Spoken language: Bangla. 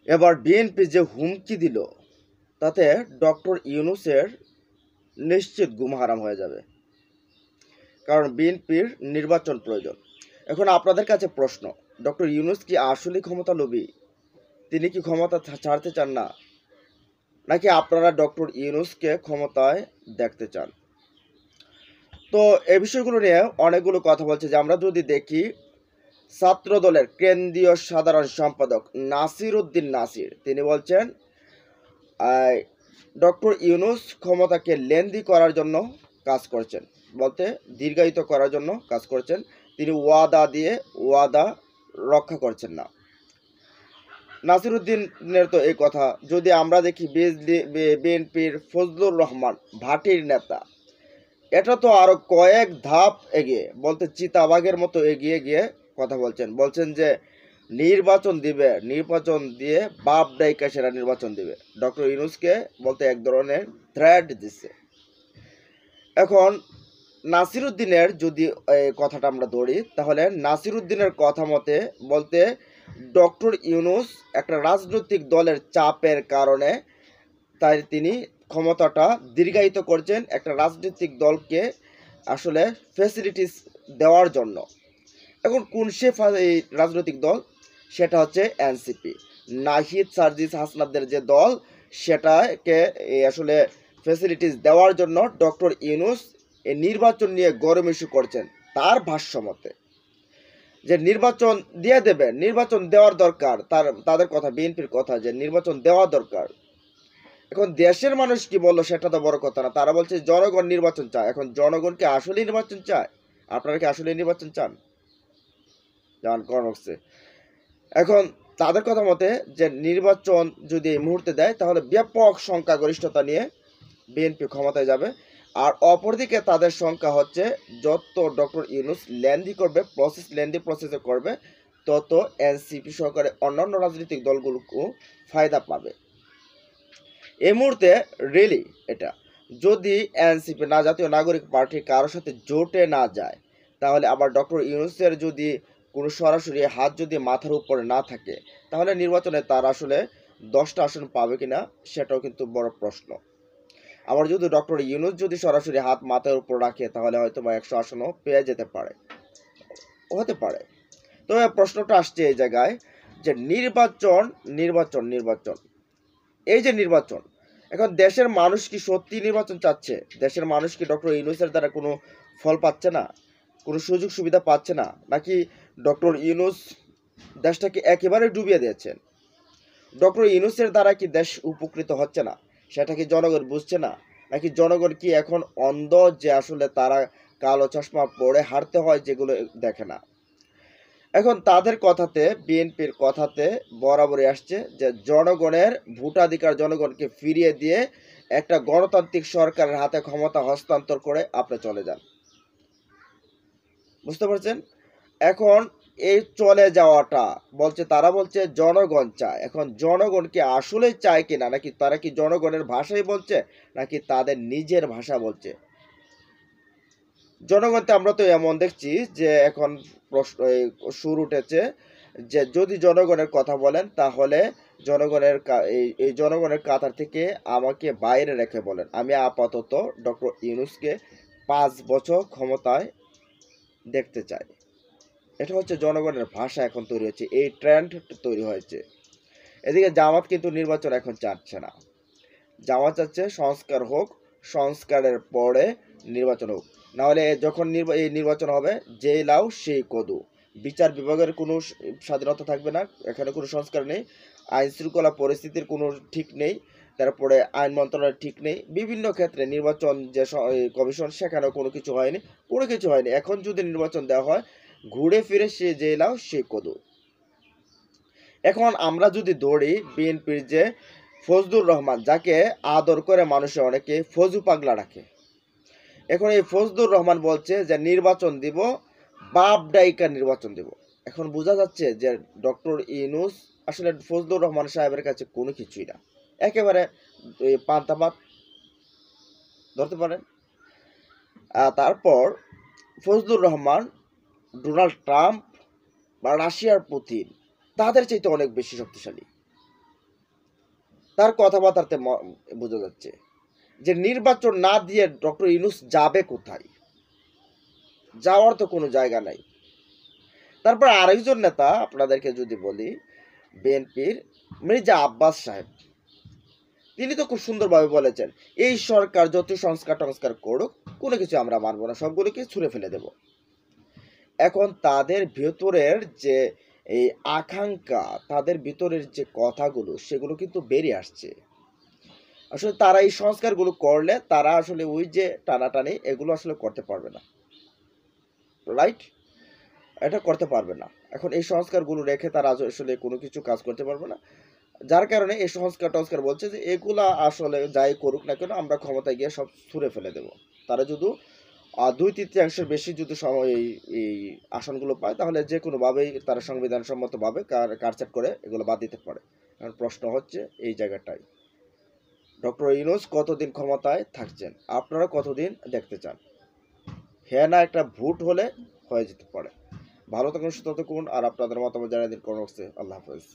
এবার বিএনপি যে হুমকি দিল তাতে ডক্টর ইউনূসের নিশ্চিত ঘুম হারাম হয়ে যাবে, কারণ বিএনপির নির্বাচন প্রয়োজন। এখন আপনাদের কাছে প্রশ্ন, ডক্টর ইউনূস কি আসলেই ক্ষমতা লোভী? তিনি কি ক্ষমতা ছাড়তে চান না, নাকি আপনারা ডক্টর ইউনূসকে ক্ষমতায় দেখতে চান? তো এই বিষয়গুলো নিয়ে অনেকগুলো কথা বলছে। যে আমরা যদি দেখি, ছাত্র দলের কেন্দ্রীয় সাধারণ সম্পাদক নাসির উদ্দিন নাসির তিনি বলছেন ডক্টর ইউনূস ক্ষমতাকে লেন্দি করার জন্য কাজ করছেন, বলতে দীর্ঘায়িত করার জন্য কাজ করছেন। তিনি ওয়াদা দিয়ে ওয়াদা রক্ষা করছেন না। নাসির উদ্দিনের তো এই কথা। যদি আমরা দেখি বিএনপির ফজলুর রহমান ভাটির নেতা, এটা তো আরো কয়েক ধাপ এগিয়ে, বলতে চিতাবাঘের মতো এগিয়ে গিয়ে কথা বলছেন যে নির্বাচন দিবে, নির্বাচন দিয়ে বাপ ডাইকা সেরা নির্বাচন দিবে। ডক্টর ইউনূসকে বলতে এক ধরনের থ্রেট দিচ্ছে। এখন নাসিরুদ্দিনের যদি কথাটা আমরা ধরি, তাহলে নাসিরুদ্দিনের কথা মতে বলতে ডক্টর ইউনূস একটা রাজনৈতিক দলের চাপের কারণে তাই তিনি ক্ষমতাটা দীর্ঘায়িত করছেন একটা রাজনৈতিক দলকে আসলে ফ্যাসিলিটিস দেওয়ার জন্য। এখন কোন সে এই রাজনৈতিক দল? সেটা হচ্ছে এনসিপি, নাহিদ সার্জিস হাসনাদের যে দল, সেটাকে আসলে ফ্যাসিলিটিস দেওয়ার জন্য ডক্টর ইউনূস এই নির্বাচন নিয়ে গরম ইস্যু করছেন। তার ভাষ্য মতে যে নির্বাচন দিয়ে দেবে, নির্বাচন দেওয়ার দরকার, তাদের কথা, বিএনপির কথা যে নির্বাচন দেওয়া দরকার। এখন দেশের মানুষ কি বললো সেটা তো বড় কথা না, তারা বলছে জনগণ নির্বাচন চায়। এখন জনগণ কি আসলে নির্বাচন চায়? আপনারা কি আসলে নির্বাচন চান? জান কর্মসে এখন তাদের কথা মতে যে নির্বাচন যদি এই মুহূর্তে দেয়, তাহলে ব্যাপক সংখ্যাগরিষ্ঠতা নিয়ে বিএনপি ক্ষমতায় যাবে। আর অপরদিকে তাদের সংখ্যা হচ্ছে, যত ডক্টর ইউনূস লেন্দি প্রসেসে করবে, তত এনসিপি সহকারে অন্যান্য রাজনৈতিক দলগুলোকেও ফায়দা পাবে। এই মুহূর্তে রিয়েলি এটা যদি এনসিপি না, জাতীয় নাগরিক পার্টি কারোর সাথে জোটে না যায়, তাহলে আবার ডক্টর ইউনূসের যদি কোনো সরাসরি হাত যদি মাথার উপরে না থাকে, তাহলে নির্বাচনে তার আসলে 10টা আসন পাবে কিনা সেটাও কিন্তু বড় প্রশ্ন। আবার যদি ডক্টর ইউনূস যদি সরাসরি হাত মাথার উপর রাখে, তাহলে হয়তো বা 100 আসনও পেয়ে যেতে পারে, হতে পারে। তবে প্রশ্নটা আসছে এই জায়গায় যে নির্বাচন নির্বাচন নির্বাচন এই যে নির্বাচন, এখন দেশের মানুষ কি সত্যি নির্বাচন চাচ্ছে? দেশের মানুষ কি ডক্টর ইউনূসের দ্বারা কোনো ফল পাচ্ছে না, কোনো সুযোগ সুবিধা পাচ্ছে না, নাকি ডক্টর ইউনূস দেশটাকে একেবারে ডুবিয়ে দিয়েছেন? ডক্টর ইউনূসের দ্বারা কি দেশ উপকৃত হচ্ছে না, সেটা কি জনগণ বুঝছে না? নাকি জনগণ কি এখন অন্ধ, যে আসলে তারা কালো চশমা পরে হারতে হয়, যেগুলো দেখে না? এখন তাদের কথাতে, বিএনপির কথাতে বরাবরই আসছে যে জনগণের ভোটাধিকার জনগণকে ফিরিয়ে দিয়ে একটা গণতান্ত্রিক সরকারের হাতে ক্ষমতা হস্তান্তর করে আপনি চলে যান। বুঝতে পারছেন? এখন এই চলে যাওয়াটা তারা বলছে জনগণ চায়। এখন জনগণ কি আসলেই চায় কিনা, নাকি তারা কি জনগণের ভাষাই বলছে, নাকি তাদের নিজের ভাষা বলছে? জনগণতে আমরা তো এমন দেখছি যে এখন প্রশ্ন সুর উঠেছে যে যদি জনগণের কথা বলেন, তাহলে এই জনগণের কাতার থেকে আমাকে বাইরে রেখে বলেন। আমি আপাতত ডক্টর ইউনূসকে 5 বছর ক্ষমতায় দেখতে চাই। এটা হচ্ছে জনগণের ভাষা এখন তৈরি হচ্ছে, এই ট্রেন্ড তৈরি হয়েছে। এদিকে জামাত কিন্তু নির্বাচন এখন চাচ্ছে না। জামাত চাচ্ছে সংস্কার হোক, সংস্কারের পরে নির্বাচন হোক। নাহলে যখন এই নির্বাচন হবে, যে লাউ সেই কদু, বিচার বিভাগের কোনো স্বাধীনতা থাকবে না, এখানে কোনো সংস্কার নেই, আইন শৃঙ্খলা পরিস্থিতির কোনো ঠিক নেই, তারপরে আইন মন্ত্রণালয়ের ঠিক নেই, বিভিন্ন ক্ষেত্রে নির্বাচন যে কমিশন, সেখানেও কোনো কিছু হয়নি। এখন যদি নির্বাচন দেওয়া হয়, ঘুরে ফিরে সে যে লাউ সে কদু। এখন আমরা যদি ধরি বিএনপির যে ফজলুর রহমান, যাকে আদর করে মানুষে অনেকে ফজু পাগলা রাখে, এখন এই ফজলুর রহমান বলছে যে নির্বাচন দিব, বাপ ডাইকা নির্বাচন দিব। এখন বোঝা যাচ্ছে যে ডক্টর ইউনূস আসলে ফজলুর রহমান সাহেবের কাছে কোনো কিছুই না, একেবারে পান্তাভাত ধরতে পারেন। তারপর ফজলুর রহমান ডোনাল্ড ট্রাম্প বা রাশিয়ার পুতিন, তাদের চাইতে অনেক বেশি শক্তিশালী। তার কথাবার্তাতে বোঝা যাচ্ছে যে নির্বাচন না দিয়ে ডক্টর ইউনূস যাবে কোথায়? যাওয়ার তো কোনো জায়গা নাই। তারপর আরেকজন নেতা আপনাদেরকে যদি বলি, বিএনপির মির্জা আব্বাস সাহেব, তিনি তো খুব সুন্দরভাবে বলেছেন, এই সরকার যত সংস্কার করুক, কোনো কিছু আমরা মানব না, সবগুলোকে ছুঁড়ে ফেলে দেব। এখন তাদের ভেতরের যে এই আকাঙ্ক্ষা, তাদের ভিতরের যে কথাগুলো, সেগুলো কিন্তু বেরিয়ে আসছে। আসলে তারা এই সংস্কারগুলো করলে তারা আসলে ওই যে টানাটানি, এগুলো আসলে করতে পারবে না, রাইট? এটা করতে পারবে না। এখন এই সংস্কারগুলো রেখে তারা আসলে কোনো কিছু কাজ করতে পারবে না। যার কারণে এই সংস্কার বলছে যে এগুলা আসলে যাই করুক না কেন, আমরা ক্ষমতায় গিয়ে সব ছুঁড়ে ফেলে দেব। তারা যদি 2/3 বেশি যদি এই আসনগুলো পায়, তাহলে যে কোনোভাবেই তারা সংবিধানসম্মতভাবে কাটছাঁট করে এগুলো বাদ দিতে পারে। এখন প্রশ্ন হচ্ছে এই জায়গাটাই, ডক্টর ইউনূস কতদিন ক্ষমতায় থাকছেন, আপনারা কতদিন দেখতে চান? হ্যাঁ না একটা ভোট হলে হয়ে যেতে পারে। ভালো থাকুন, সুস্থ থাকুন, আর আপনাদের মতামত জানিয়ে দিন কমেন্ট বক্সে। আল্লাহ হাফেজ।